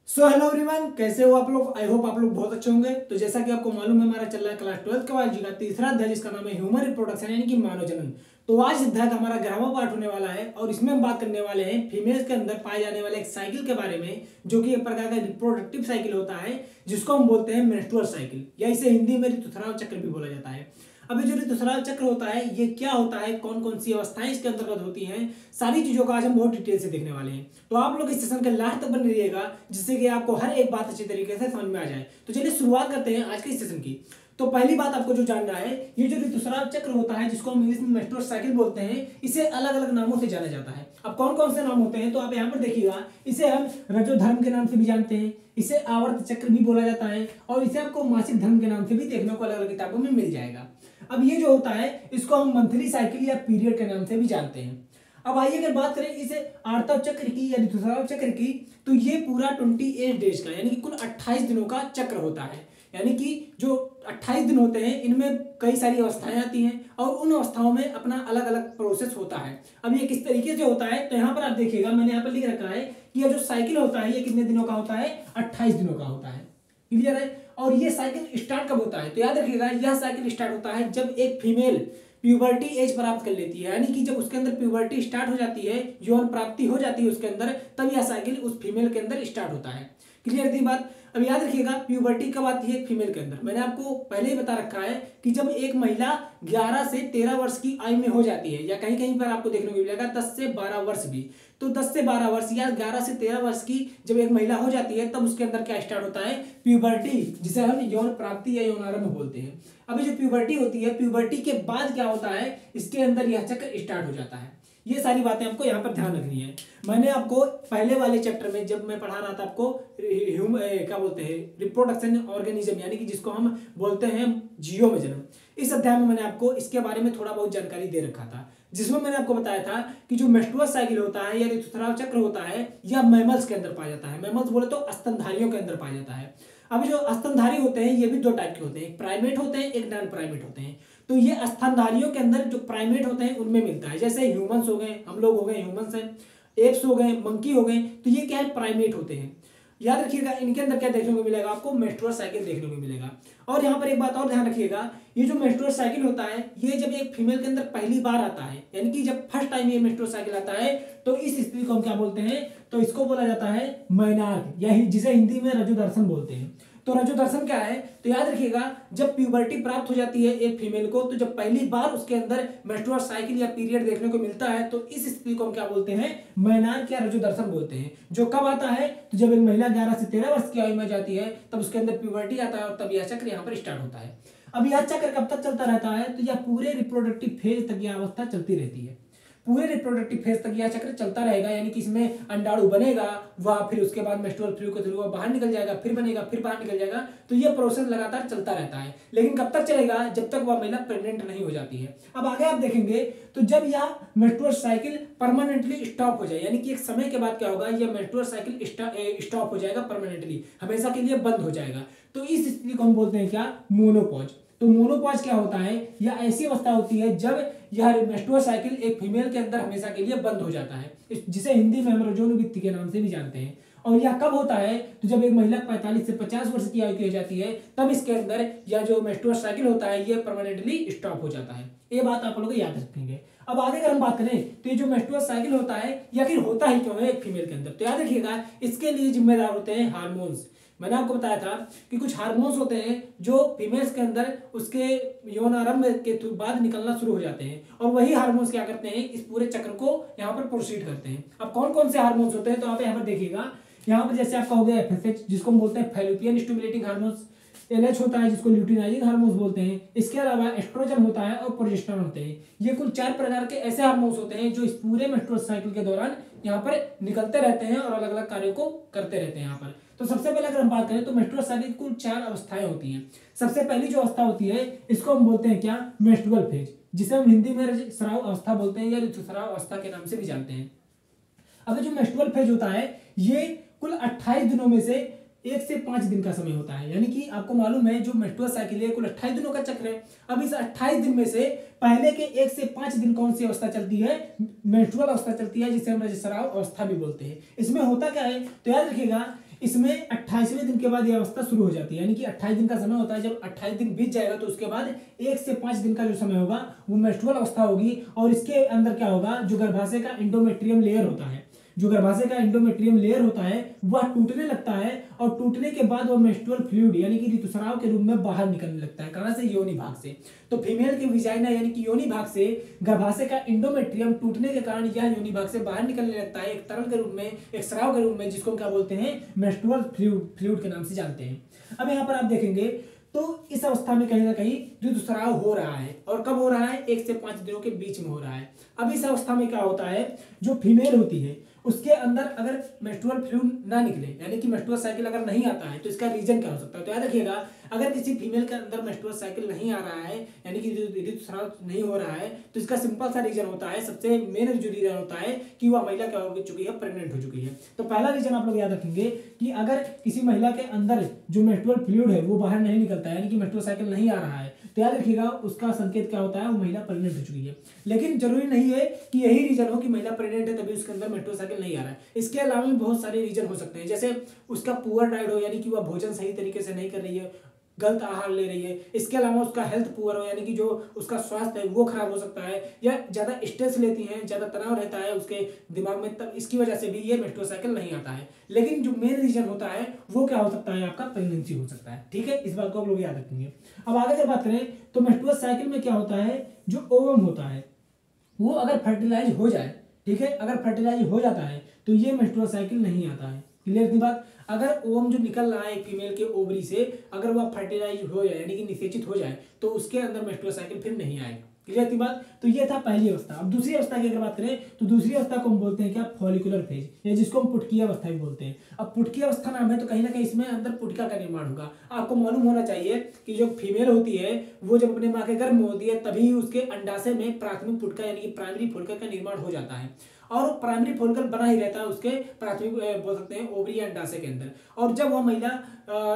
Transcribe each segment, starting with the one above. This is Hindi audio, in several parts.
सो हेलो एवरीवन, कैसे हो आप लोग। आई होप आप लोग बहुत अच्छे होंगे। तो जैसा कि आपको मालूम है, हमारा चल रहा है क्लास 12 के बायोलॉजी का तीसरा अध्याय जिसका नाम है ह्यूमन रिप्रोडक्शन यानी कि मानव जनन। तो आज इस अध्याय का हमारा 11वां पार्ट होने वाला है और इसमें हम बात करने वाले हैं फीमेल्स के अंदर पाए जाने वाले एक साइकिल के बारे में, जो कि एक प्रकार का रिप्रोडक्टिव साइकिल होता है जिसको हम बोलते हैं मेंस्ट्रुअल साइकिल, या इसे हिंदी में ऋतुस्राव चक्र भी बोला जाता है। अभी जो ऋतुस्राव चक्र होता है ये क्या होता है, कौन कौन सी अवस्थाएं इसके अंतर्गत होती हैं, सारी चीजों का आज हम बहुत डिटेल से देखने वाले हैं। तो आप लोग इस सेशन के लास्ट तक बने रहिएगा जिससे कि आपको हर एक बात अच्छी तरीके से समझ में आ जाए। तो चलिए शुरुआत करते हैं आज के इस सेशन की। तो पहली बात आपको जो जानना है, ये जो ऋतुस्राव चक्र होता है जिसको हम इंग्लिश में मेंस्ट्रुअल साइकिल बोलते हैं, इसे अलग अलग नामों से जाना जाता है। अब कौन कौन से नाम होते हैं तो आप यहाँ पर देखिएगा। इसे हम रजोधर्म के नाम से भी जानते हैं, इसे आवर्त चक्र भी बोला जाता है और इसे आपको मासिक धर्म के नाम से भी देखने को अलग अलग किताबों में मिल जाएगा। अब ये जो होता है इसको हम मंथली साइकिल या पीरियड के नाम से भी जानते हैं। अब आइए अगर बात करें इसे आर्तव चक्र की या ऋतुस्राव चक्र की, तो ये पूरा 28 डेज का यानी कि कुल 28 दिनों का चक्र होता है। यानी कि जो 28 दिन होते हैं इनमें कई सारी अवस्थाएं आती हैं और उन अवस्थाओं में अपना अलग अलग प्रोसेस होता है। अब ये किस तरीके से होता है तो यहाँ पर आप देखिएगा, मैंने यहाँ पर लिख रखा है कि यह जो साइकिल होता है ये कितने दिनों का होता है, 28 दिनों का होता है। क्लियर है। और ये साइकिल स्टार्ट कब होता है तो याद रखिएगा, यह साइकिल स्टार्ट होता है जब एक फीमेल प्यूबर्टी एज प्राप्त कर लेती है, यानी कि जब उसके अंदर प्यूबर्टी स्टार्ट हो जाती है, यौन प्राप्ति हो जाती है उसके अंदर, तब यह साइकिल उस फीमेल के अंदर स्टार्ट होता है। क्लियर थी बात। अब याद रखिएगा प्यूबर्टी कब आती है एक फीमेल के अंदर, मैंने आपको पहले ही बता रखा है कि जब एक महिला 11 से 13 वर्ष की आयु में हो जाती है, या कहीं कहीं पर आपको देखने को मिलेगा 10 से 12 वर्ष भी। तो 10 से 12 वर्ष या 11 से 13 वर्ष की जब एक महिला हो जाती है तब उसके अंदर क्या स्टार्ट होता है, प्यूबर्टी, जिसे हम यौन प्राप्ति या यौनारंभ बोलते हैं। अभी जो प्यूबर्टी होती है, प्यूबर्टी के बाद क्या होता है, इसके अंदर यह चक्र स्टार्ट हो जाता है। ये सारी बातें आपको यहाँ पर ध्यान रखनी है। मैंने आपको पहले वाले चैप्टर में जब मैं पढ़ा रहा था आपको क्या बोलते हैं रिप्रोडक्शन ऑर्गेनिज्म, यानी कि जिसको हम बोलते हैं जीवो में जन्म, इस अध्याय में मैंने आपको इसके बारे में थोड़ा बहुत जानकारी दे रखा था, जिसमें मैंने आपको बताया था कि जो मेंस्ट्रुअल साइकिल होता है या ऋतुस्राव चक्र होता है यह मैमल्स के अंदर पाया जाता है। मैमल्स बोले तो स्तनधारियों के अंदर पाया जाता है। अब जो स्तनधारी होते हैं ये भी दो टाइप के होते हैं, एक प्राइमेट होते हैं, एक नॉन प्राइमेट होते हैं। तो ये स्तनधारियों के अंदर जो प्राइमेट होते हैं उनमें मिलता है, जैसे ह्यूमंस हो गए, हम लोग हो गए ह्यूमंस हैं, एप्स हो गए, मंकी हो गए, तो ये क्या है, प्राइमेट होते हैं। याद रखिएगा इनके अंदर क्या देखने को मिलेगा, आपको मेंस्ट्रुअल साइकिल देखने को मिलेगा। और यहाँ पर एक बात और ध्यान रखिएगा, ये जो मेंस्ट्रुअल साइकिल होता है ये जब एक फीमेल के अंदर पहली बार आता है, यानी कि जब फर्स्ट टाइम ये मेंस्ट्रुअल साइकिल आता है, तो इस स्त्री को हम क्या बोलते हैं, तो इसको बोला जाता है मैनार्क, या जिसे हिंदी में रजोदर्शन बोलते हैं। तो रजोदर्शन क्या है तो याद रखिएगा, जब प्यूबर्टी प्राप्त हो जाती है एक फीमेल को, तो जब पहली बार उसके अंदर मेंस्ट्रुअल साइकिल या पीरियड देखने को मिलता है, तो इस स्थिति को हम क्या बोलते हैं, मैनार्क या रजोदर्शन बोलते हैं। जो कब आता है तो जब एक महिला 11 से 13 वर्ष की आयु में जाती है तब उसके अंदर प्यूबर्टी आता है और तब यह चक्र यहाँ पर स्टार्ट होता है। अब यह चक्र कब तक चलता रहता है तो यह पूरे रिप्रोडक्टिव फेज तक यह अवस्था चलती रहती है। पूरे रिप्रोडक्टिव फेज तक यह चक्र चलता रहेगा, यानी कि इसमें अंडाणु बनेगा, वह फिर उसके बाद मेंस्ट्रुअल फ्लू के थ्रू वह बाहर निकल जाएगा, फिर बनेगा, फिर बाहर निकल जाएगा। तो यह प्रोसेस लगातार चलता रहता है, लेकिन कब तक चलेगा, जब तक वह महिला प्रेग्नेंट नहीं हो जाती है। अब आगे आप देखेंगे तो जब यह मेंस्ट्रुअल साइकिल परमानेंटली स्टॉप हो जाए, यानी कि एक समय के बाद क्या होगा, यह मेंस्ट्रुअल साइकिल स्टॉप हो जाएगा, परमानेंटली हमेशा के लिए बंद हो जाएगा। तो इस स्थिति को हम बोलते हैं क्या, मोनोपॉज। तो मोनोपॉज क्या होता है, यह ऐसी अवस्था होती है जब यह मेंस्ट्रुअल साइकिल एक फीमेल के अंदर हमेशा के लिए बंद हो जाता है, जिसे हिंदी में हम रजोनुवृत्ति के नाम से भी जानते हैं। और यह कब होता है तो जब एक महिला 45 से 50 वर्ष की आयु की हो जाती है, तब इसके अंदर यह जो मेंस्ट्रुअल साइकिल होता है यह परमानेंटली स्टॉप हो जाता है। ये बात आप लोग याद रखेंगे। अब आगे अगर हम बात करें तो ये जो मेंस्ट्रुअल साइकिल होता है या फिर होता ही क्यों है एक फीमेल के अंदर, तो याद रखिएगा इसके लिए जिम्मेदार होते हैं हार्मोन्स। मैंने आपको बताया था कि कुछ हार्मोन्स होते हैं जो फीमेल्स के अंदर उसके यौनारंभ के बाद निकलना शुरू हो जाते हैं, और वही हार्मोन्स क्या करते हैं, इस पूरे चक्र को यहाँ पर प्रोसीड करते हैं। अब कौन कौन से हार्मोन्स होते हैं तो आप यहाँ पर देखिएगा, यहाँ पर जैसे आपका हो गया FSH जिसको हम बोलते हैं फैलोपियन स्टिमुलेटिंग हार्मोन्स, LH होता है जिसको ल्यूटिनाइजिंग हार्मोन्स बोलते हैं, इसके अलावा एस्ट्रोजन होता है और प्रोजेस्टेरोन होते हैं। ये कुल 4 प्रकार के ऐसे हार्मोन्स होते हैं जो इस पूरे मेंस्ट्रुअल साइकिल के दौरान यहाँ पर निकलते रहते हैं और अलग अलग कार्यों को करते रहते हैं यहाँ पर। तो सबसे पहले अगर हम बात करें तो मेंस्ट्रुअल साइकिल कुल 4 अवस्थाएं होती हैं। सबसे पहली जो अवस्था होती है इसको हम बोलते हैं क्या, मेंस्ट्रुअल फेज, जिसे हम हिंदी में स्राव अवस्था बोलते हैं या ऋतुस्राव अवस्था के नाम से भी जानते हैं। अब जो मेंस्ट्रुअल फेज होता है ये कुल 28 दिनों में से 1 से 5 दिन का समय होता है, यानी कि आपको मालूम है जो मेंस्ट्रुअल साइकिल है कुल 28 दिनों का चक्र है। अब इस 28 दिन में से पहले के 1 से 5 दिन कौन सी अवस्था चलती है, मेंस्ट्रुअल अवस्था चलती है, जिसे हम रजस्राव अवस्था भी बोलते हैं। इसमें होता क्या है तो याद रखिएगा, इसमें 28वें दिन के बाद ये अवस्था शुरू हो जाती है, यानी कि 28 दिन का समय होता है। जब 28 दिन बीत जाएगा तो उसके बाद 1 से 5 दिन का जो समय होगा वो मेंस्ट्रुअल अवस्था होगी। और इसके अंदर क्या होगा, जो गर्भाशय का एंडोमेट्रियम लेयर होता है, जो गर्भाशय का एंडोमेट्रियम लेयर होता है वह टूटने लगता है, और टूटने के बाद वह मेंस्ट्रुअल फ्लूइड यानी कि ऋतुस्राव के रूप में बाहर निकलने लगता है। कहां से, योनि भाग से। तो फीमेल के विजाइना यानी कि योनि भाग से गर्भाशय का एंडोमेट्रियम टूटने के कारण यह योनि भाग से बाहर निकलने लगता है, एक तरल के रूप में, एक स्राव के रूप में, जिसको क्या बोलते हैं, मेंस्ट्रुअल फ्लूइड के नाम से जानते हैं। अब यहाँ पर आप देखेंगे तो इस अवस्था में कहीं ना कहीं ऋतुस्राव हो रहा है, और कब हो रहा है, 1 से 5 दिनों के बीच में हो रहा है। अब इस अवस्था में क्या होता है, जो फीमेल होती है उसके अंदर अगर मेंस्ट्रुअल फ्लूइड ना निकले, यानी कि मेंस्ट्रुअल साइकिल अगर नहीं आता है, तो इसका रीजन क्या हो सकता है। तो याद रखिएगा, अगर किसी फीमेल के अंदर मेंस्ट्रुअल साइकिल नहीं आ रहा है, यानी कि ऋतुस्राव नहीं हो रहा है, तो इसका सिंपल सा रीजन होता है, सबसे मेन जो रीजन होता है कि वह महिला क्या हो चुकी है, प्रेग्नेंट हो चुकी है। तो पहला रीजन आप लोग याद रखेंगे कि अगर किसी महिला के अंदर जो मेंस्ट्रुअल फ्लूइड है वो बाहर नहीं निकलता है, यानी कि मेंस्ट्रुअल साइकिल नहीं आ रहा है, तो याद रखिएगा उसका संकेत क्या होता है, वो महिला प्रेग्नेंट हो चुकी है। लेकिन जरूरी नहीं है कि यही रीजन हो कि महिला प्रेग्नेंट है तभी उसके अंदर मेंस्ट्रुअल साइकिल नहीं आ रहा है। इसके अलावा भी बहुत सारे रीजन हो सकते हैं, जैसे उसका पुअर डाइट हो, यानी कि वह भोजन सही तरीके से नहीं कर रही है, गलत आहार ले रही है। इसके अलावा उसका हेल्थ पुअर हो, यानी कि जो उसका स्वास्थ्य है वो खराब हो सकता है, या ज्यादा स्ट्रेस लेती है, ज्यादा तनाव रहता है उसके दिमाग में, तब इसकी वजह से भी ये मेंस्ट्रुअल साइकिल नहीं आता है। लेकिन जो मेन रीजन होता है वो क्या हो सकता है, आपका प्रेगनेंसी हो सकता है। ठीक है, इस बात को आप लोग याद रखेंगे। अब आगे अगर बात करें तो मेंस्ट्रुअल साइकिल में क्या होता है, जो ओवम होता है वो अगर फर्टिलाइज हो जाए, ठीक है, अगर फर्टिलाइज हो जाता है तो ये मेंस्ट्रुअल साइकिल नहीं आता है। क्लियर थी बात। अगर ओवम जो निकल रहा है फीमेल के ओवरी से, अगर वह फर्टिलाइज हो जाए यानी कि निषेचित हो जाए, तो उसके अंदर मेंस्ट्रुअल साइकिल फिर नहीं आएगा। क्लियर थी बात। तो ये था पहली अवस्था। अब दूसरी अवस्था की अगर बात करें तो दूसरी अवस्था को हम बोलते हैं क्या, फॉलिकुलर फेज, या जिसको हम पुटकी अवस्था भी बोलते हैं। अब पुटकी अवस्था नाम है तो कहीं ना कहीं इसमें अंदर पुटका का निर्माण होगा। आपको मालूम होना चाहिए कि जो फीमेल होती है वो जब अपने माँ के गर्भ में होती है तभी उसके अंडाशय में प्राथमिक पुटका यानी कि प्राइमरी फोलिकल का निर्माण हो जाता है, और प्राइमरी फोलिकल बना ही रहता है उसके प्राथमिक बोल सकते हैं ओवरी या अंडाशय के अंदर। और जब वह महिला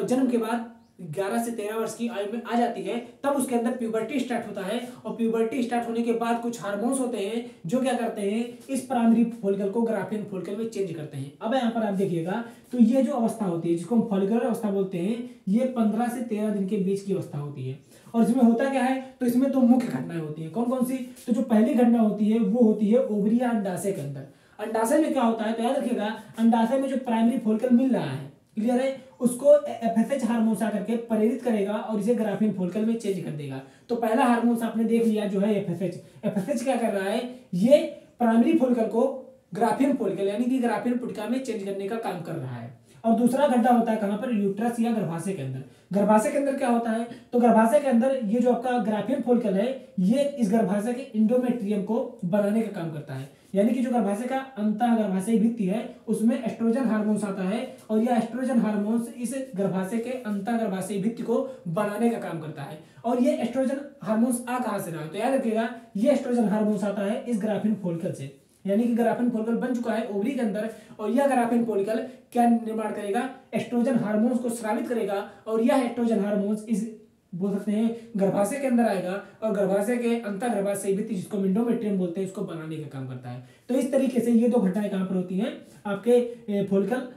जन्म के बाद 11 से 13 वर्ष की आयु में आ जाती है तब उसके अंदर प्यूबर्टी स्टार्ट होता है, और प्यूबर्टी स्टार्ट होने के बाद कुछ हार्मोन्स होते हैं जो क्या करते हैं, इस प्राइमरी फोलिकल को ग्राफियन फोलिकल में चेंज करते हैं। अब यहाँ पर आप देखिएगा तो ये जो अवस्था होती है जिसको हम फॉलिकुलर अवस्था बोलते हैं, ये 15 से 13 दिन के बीच की अवस्था होती है। और इसमें होता क्या है, तो इसमें तो मुख्य घटनाएं होती है। कौन कौन सी, तो जो पहली घटना होती है वो होती है ओवरी या अंडाशय के अंदर। अंडाशय में क्या होता है, तो याद रखिएगा अंडाशय में जो प्राइमरी फोलिकल मिल रहा है, क्लियर है, उसको एफएसएच हार्मोन आकर के प्रेरित करेगा और इसे ग्राफियन फोलिकल में चेंज कर देगा। तो पहला हार्मोन आपने देख लिया जो है एफएसएच। एफएसएच क्या कर रहा है, ये प्राइमरी फोलिकल को ग्राफियन फोलिकल यानी कि ग्राफियन पुटका में चेंज करने का काम कर रहा है। और दूसरा घंटा होता है कहां पर, यूट्रस या गर्भाशय के अंदर। गर्भाशय के अंदर क्या होता है, तो गर्भाशय के अंदर ये जो आपका ग्राफियन फोलिकल है ये इस गर्भाशय के इंडोमेट्रियम को बनाने का काम करता है, यानी कि जो गर्भाशय का अंतः गर्भाशय भित्ति है उसमें एस्ट्रोजन हार्मोन्स आता है, और यह एस्ट्रोजन हार्मोन्स इस गर्भाशय के अंतः गर्भाशय भित्ति को बनाने का काम करता है। और ये एस्ट्रोजन हार्मोन्स आ कहां से रहा है, तो याद रखिएगा ये एस्ट्रोजन हार्मोन्स आता है इस ग्राफियन फोलिकल से, यानी कि ग्राफियन फोलिकल बन चुका है ओवरी के अंदर, और यह ग्राफियन फोलिकल क्या निर्माण करेगा, एस्ट्रोजन हार्मोन्स को स्रावित करेगा, और यह एस्ट्रोजन हार्मोन्स इस बोल सकते हैं गर्भाशय के अंदर आएगा, और गर्भाशय के अंतर गर्भाशय भित्ति जिसको इंडोमेट्रियम बोलते हैं इसको बनाने का काम करता है। तो इस तरीके से ये दो घटनाएं कहां पर होती हैं, आपके फोलिकल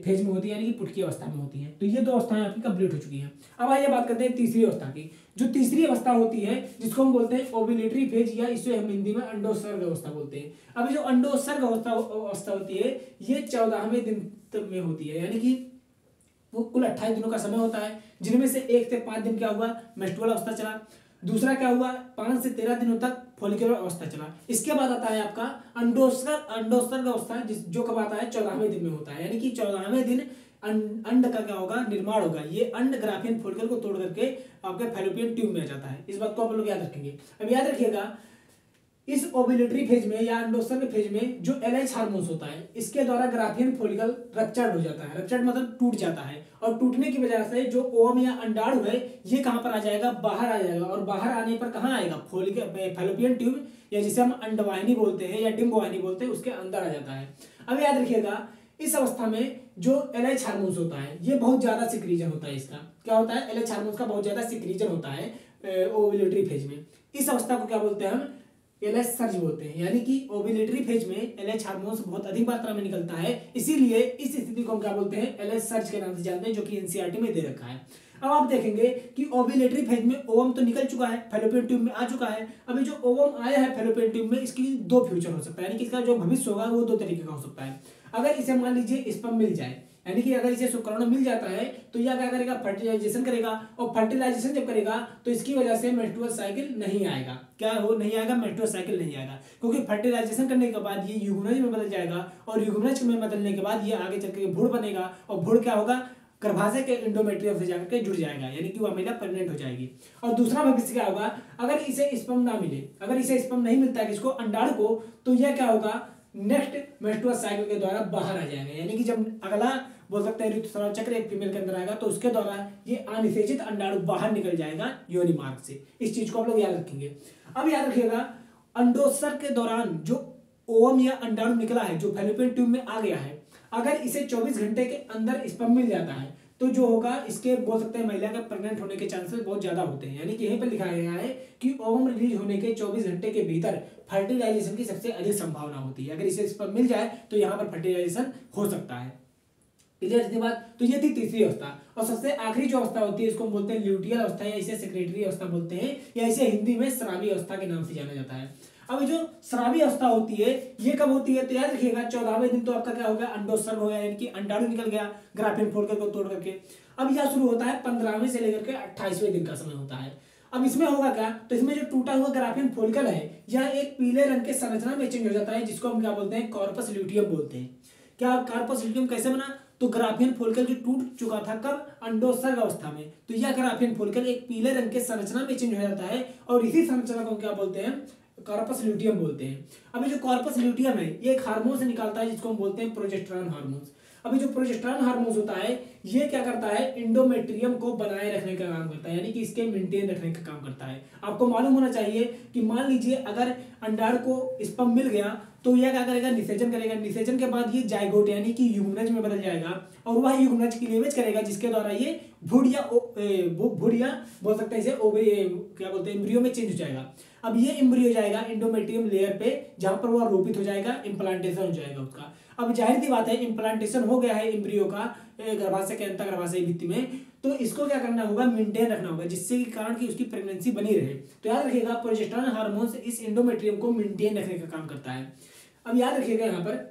फेज में होती है, यानी कि पुटकी अवस्था में होती हैं। तो ये दो अवस्थाएं आपकी कंप्लीट हो चुकी हैं। अब आइए बात करते हैं तीसरी अवस्था की। जो तीसरी अवस्था होती है जिसको हम बोलते हैं ओव्यूलेटरी फेज, या इसे हम हिंदी में अंडोत्सर्ग अवस्था बोलते हैं। अब जो अंडोत्सर्ग अवस्था होती है ये 14वें दिन तक में होती है, यानी कि वो कुल 28 दिनों का समय होता है, जिनमें से 1 से 5 दिन क्या हुआ, मेंस्ट्रुअल अवस्था चला। दूसरा क्या हुआ, 5 से 13 दिनों तक फॉलिकुलर अवस्था चला। इसके बाद आता है आपका अंडोत्सर्ग अवस्था, जो कब आता है 14वें दिन में होता है, यानी कि 14वें दिन अंड का क्या होगा, निर्माण होगा। ये अंड ग्राफियन फोलिकल को तोड़ करके आपके फैलोपियन ट्यूब में आ जाता है। इस बात को आप लोग याद रखेंगे। अब याद रखिएगा इस ओव्यूलेटरी फेज में या अंडोत्सर्ग फेज में जो एलएच हार्मोन्स होता है इसके द्वारा ग्राफियन फोलिकल रप्चर्ड हो जाता है। रप्चर्ड मतलब टूट जाता है, और टूटने की वजह से जो ओवम या अंडाणु है ये कहां पर आ जाएगा, बाहर आ जाएगा। और बाहर आने पर कहां आएगा, फैलोपियन ट्यूब, या जिसे हम अंडवाहिनी बोलते हैं या डिंबवाहिनी बोलते हैं, उसके अंदर आ जाता है। अब याद रखिएगा इस अवस्था में जो एलएच हार्मोन्स होता है ये बहुत ज्यादा सिक्रीजन होता है। इसका क्या होता है, एलएच हार्मोन्स का बहुत ज्यादा सिक्रीजन होता है ओव्यूलेटरी फेज में। इस अवस्था को क्या बोलते हैं हम, एलएच सर्ज बोलते हैं, यानी कि ओव्यूलेटरी फेज में एलएच हार्मोन्स बहुत अधिक मात्रा में निकलता है, इसीलिए इस स्थिति को हम क्या बोलते हैं, एलएच सर्ज के नाम से जानते हैं, जो कि एनसीईआरटी में दे रखा है। अब आप देखेंगे कि ओव्यूलेटरी फेज में ओवम तो निकल चुका है, फैलोपियन ट्यूब में आ चुका है। अभी जो ओवम आया है फैलोपियन ट्यूब में, इसकी दो फ्यूचर हो सकता है, यानी कि इसका जो भविष्य होगा वो दो तरीके का हो सकता है। अगर इसे मान लीजिए स्पर्म मिल जाए, यानी कि अगर इसे शुक्राणु मिल जाता है तो यह क्या करेगा, फर्टिलाइजेशन करेगा, और फर्टिलाइजेशन जब करेगा तो इसकी वजह से मेंस्ट्रुअल साइकिल नहीं आएगा। क्या हो नहीं आएगा, मेंस्ट्रुअल साइकिल नहीं आएगा, क्योंकि फर्टिलाइजेशन करने के बाद ये युग्मनज में बदल जाएगा, और युग्मनज में बदलने के बाद ये आगे चल के भ्रूण बनेगा, और भ्रूण क्या होगा, गर्भाशय के एंडोमेट्रियम से जाकर के जुड़ जाएगा, यानी कि वह महिला प्रेग्नेंट हो जाएगी। और दूसरा भविष्य क्या होगा, अगर इसे स्पर्म ना मिले, अगर इसे स्पर्म नहीं मिलता है किसको, अंडाणु को, तो यह क्या होगा, नेक्स्ट मेंस्ट्रुअल साइकिल के द्वारा बाहर आ जाएंगे, यानी कि जब अगला बोल सकते हैं ऋतुस्राव चक्र एक फीमेल के अंदर आएगा तो उसके द्वारा ये अनिषेचित अंडाणु बाहर निकल जाएगा योनि मार्ग से। इस चीज को आप लोग याद रखेंगे। अब याद रखिएगा, अंडोत्सर्ग के दौरान जो ओवम या अंडाणु निकला है, जो फैलोपियन ट्यूब में आ गया है, अगर इसे 24 घंटे के अंदर स्पर्म मिल जाता है तो जो होगा, इसके बोल सकते हैं महिला के प्रेग्नेंट होने के चांसेस बहुत ज्यादा होते हैं। यानी कि यहीं पर लिखा गया है कि ओवम रिलीज होने के 24 घंटे के भीतर फर्टिलाइजेशन की सबसे अधिक संभावना होती है। अगर इसे स्पर्म मिल जाए तो यहाँ पर फर्टिलाइजेशन हो सकता है। क्लियर इतनी बात। तो ये थी तीसरी अवस्था। और सबसे आखिरी जो अवस्था होती है इसको हम बोलते हैं ल्यूटियल अवस्था, या इसे सेक्रेटरी अवस्था बोलते हैं, या इसे हिंदी में स्रावी अवस्था के नाम से जाना जाता है। अब जो स्रावी अवस्था होती है ये कब होती है, तो याद रखिएगा 14वें दिन तो आपका क्या हो गया, अंडोत्सर्ग हो गया, यानी कि अंडाणु निकल गया ग्राफिन फोल्कर को तोड़ करके। अब यह शुरू होता है 15वें से लेकर के 28वें दिन का समय होता है। अब इसमें होगा क्या, तो इसमें जो टूटा हुआ ग्राफिन फोल्कल है यह एक पीले रंग के संरचना में चेंज हो जाता है, जिसको हम क्या बोलते हैं, कॉर्पस ल्यूटियम बोलते हैं। क्या कॉर्पस ल्यूटियम कैसे बना, तो ग्राफिन फोल्कल जो टूट चुका था कब, अंडोत्सर्ग अवस्था में, तो यह ग्राफिन फोल्कल एक पीले रंग के संरचना में चेंज हो जाता है, और इसी संरचना को क्या बोलते हैं, कॉर्पस ल्यूटियम बोलते हैं। अभी जो कॉर्पस ल्यूटियम है ये एक हार्मोन से निकलता है, जिसको हम बोलते हैं प्रोजेस्टेरॉन हार्मोन। अभी जो प्रोजेस्टेरॉन हार्मोन होता है ये क्या करता है, इंडोमेट्रियम को बनाए रखने का काम करता है, यानी कि इसके मेंटेन रखने का काम करता है। आपको मालूम होना चाहिए कि मान लीजिए अगर अंडाणु को स्पर्म मिल गया तो यह क्या करेगा, निषेचन करेगा, निषेचन के बाद ये जाइगोट यानी कि युग्मनज में बदल जाएगा, और वह युग्मनज क्लीवेज करेगा, जिसके द्वारा ये भ्रूण या बोल सकते हैं इसे क्या बोलते हैं, एम्ब्रियो में चेंज हो जाएगा। अब ये एम्ब्रियो जाएगा इंडोमेट्रियम लेयर पे, जहां पर वह रोपित हो जाएगा, इम्प्लांटेशन हो जाएगा उसका। अब जाहिर सी बात है इम्प्लांटेशन हो गया है एम्ब्रियो का गर्भाशय के अंतर गर्भाशय भित्ति में, तो इसको क्या करना होगा, मेंटेन रखना होगा, जिससे कि कारण कि उसकी प्रेगनेंसी बनी रहे। तो याद रखिएगा प्रोजेस्टेरॉन हार्मोन इस इंडोमेट्रियम को मेंटेन रखने का काम करता है। अब याद रखिएगा यहाँ पर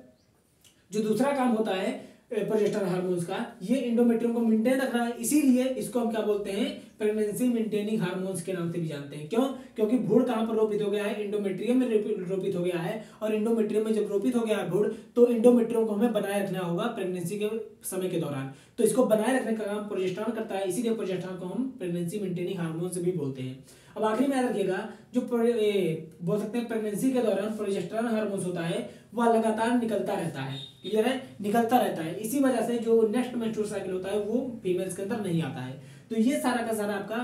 जो दूसरा काम होता है प्रोजेस्टेरॉन हार्मोन्स का, ये इंडोमेट्रियम को मेंटेन रख रहा है, इसीलिए इसको हम क्या बोलते हैं, प्रेगनेंसी मेंटेनिंग हार्मोन्स के नाम से भी जानते हैं। क्यों, क्योंकि भ्रूण कहाँ पर रोपित हो गया है, इंडोमेट्रियम में रोपित हो गया है, और इंडोमेट्रियम में जब रोपित हो गया है भ्रूण, तो इंडोमेट्रियम को हमें बनाए रखना होगा प्रेगनेंसी के समय के दौरान, तो इसको बनाए रखने का काम प्रोजेस्टेरॉन करता है, इसीलिए प्रोजेस्टेरॉन को हम प्रेगनेंसी मेंटेनिंग हार्मोन्स भी बोलते हैं। अब आखिरी में याद रखिएगा जो बोल सकते हैं प्रेगनेंसी के दौरान प्रोजेस्टेरॉन हार्मोन्स होता है वह लगातार निकलता रहता है, क्लियर है, निकलता रहता है। इसी वजह से जो नेक्स्ट मेंस्ट्रुअल साइकिल होता है वो फीमेल्स के अंदर नहीं आता है। तो ये सारा का सारा आपका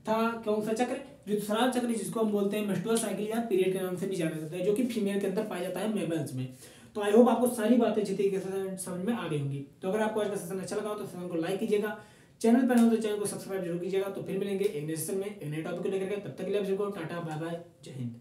था कौन सा चक्र, ऋतुस्राव चक्र, जिसको हम बोलते हैं मेंस्ट्रुअल साइकिल या पीरियड के नाम से भी जाना जाता है, जो कि फीमेल के अंदर पाया जाता है मेल्स में। तो आई होप आपको सारी बातें अच्छी तरीके से समझ में आ गई होंगी। तो अगर आपको आज का सेशन अच्छा लगा हो तो सेशन को लाइक कीजिएगा, चैनल पर हो तो चैनल को सब्सक्राइब जरूर कीजिएगा। तो फिर मिलेंगे एक नए सेशन में एक नए टॉपिक को लेकर के, तब तक के लिए आप सबको टाटा बाय बाय, जय हिंद।